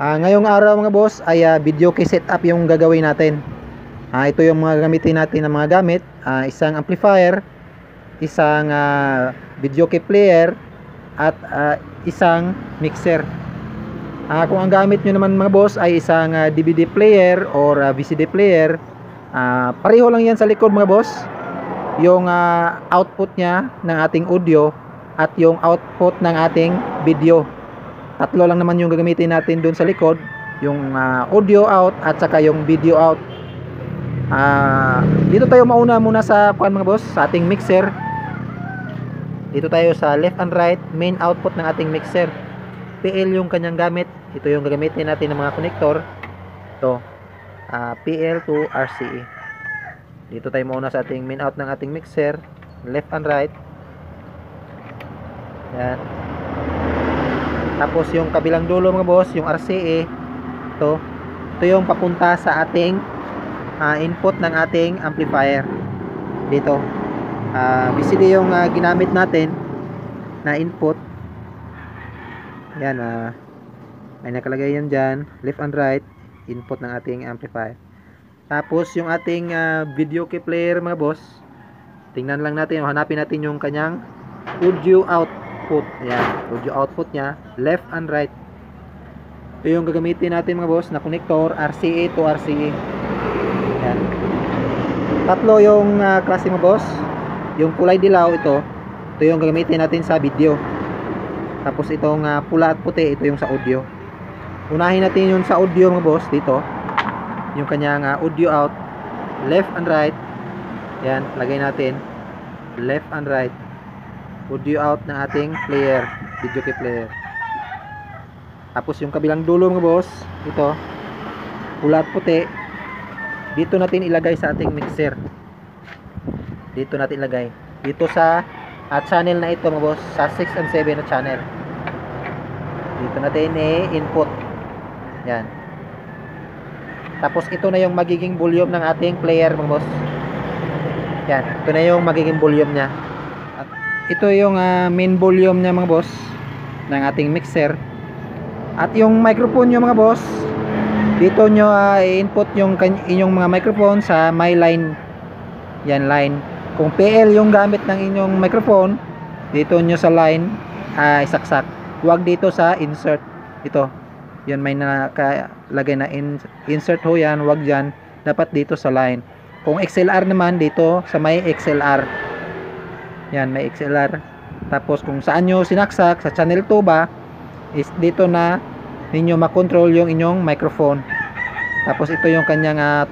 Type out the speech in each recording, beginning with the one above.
Ngayong araw mga boss ay video key setup yung gagawin natin. Ito yung mga gamitin natin ng mga gamit, isang amplifier, isang video key player at isang mixer. Kung ang gamit nyo naman mga boss ay isang DVD player or VCD player, pareho lang yan sa likod mga boss. Yung output nya ng ating audio at yung output ng ating video. Tatlo lang naman yung gagamitin natin doon sa likod, yung audio out at saka yung video out. Dito tayo mauna muna sa mga boss, sa ating mixer. Dito tayo sa left and right main output ng ating mixer. PL yung kanyang gamit. Ito yung gagamitin natin ng mga connector. Ito, PL to RCA. Dito tayo mauna sa ating main out ng ating mixer, left and right. Yan. Tapos yung kabilang dulo mga boss, yung RCA, ito yung papunta sa ating input ng ating amplifier. Dito VCD yung ginamit natin na input. Yan, may nakalagay yan dyan, left and right input ng ating amplifier. Tapos yung ating video key player mga boss, tingnan lang natin, hanapin natin yung kanyang audio output. Yan, audio output nya left and right. Ito yung gagamitin natin mga boss na connector, RCA to RCA. Yan. Tatlo yung klase mga boss. Yung kulay dilaw, ito yung gagamitin natin sa video. Tapos itong pula at puti, ito yung sa audio. Unahin natin yung sa audio mga boss. Dito yung kanyang audio out, left and right. Yan, lagay natin left and right audio out ng ating player, video key player. Tapos yung kabilang dulo mga boss, ito pula at puti, dito natin ilagay sa ating mixer. Dito natin ilagay dito sa channel na ito mga boss, sa 6 and 7 na channel. Dito natin input. Yan. Tapos ito na yung magiging volume ng ating player mga boss. Yan, ito na yung magiging volume nya. At ito yung main volume nya mga boss ng ating mixer. At yung microphone nyo mga boss, dito nyo i-input yung inyong mga microphone sa my line. Yan, line. Kung PL yung gamit ng inyong microphone, dito nyo sa line isaksak. Huwag dito sa insert. Ito, yan may nakalagay na insert ho yan, huwag dyan. Dapat dito sa line. Kung XLR naman, dito sa may XLR. Yan, may XLR. Tapos kung saan nyo sinaksak, sa channel 2 ba, is dito na ninyo makontrol yung inyong microphone. Tapos ito yung kanyang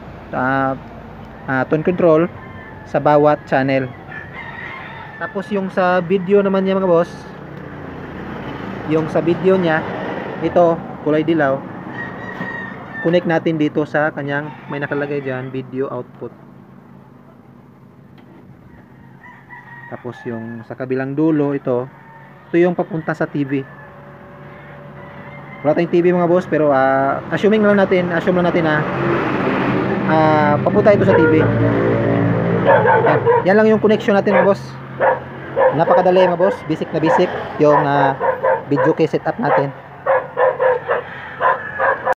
tone control sa bawat channel. Tapos yung sa video naman niya mga boss, yung sa video niya, ito kulay dilaw, connect natin dito sa kanyang may nakalagay dyan video output. Tapos yung sa kabilang dulo, ito yung papunta sa TV. Wala tayong TV mga boss, pero assume lang natin papunta ito sa TV. Yan lang yung connection natin mga boss. Napakadali mga boss, basic na basic yung video key setup natin.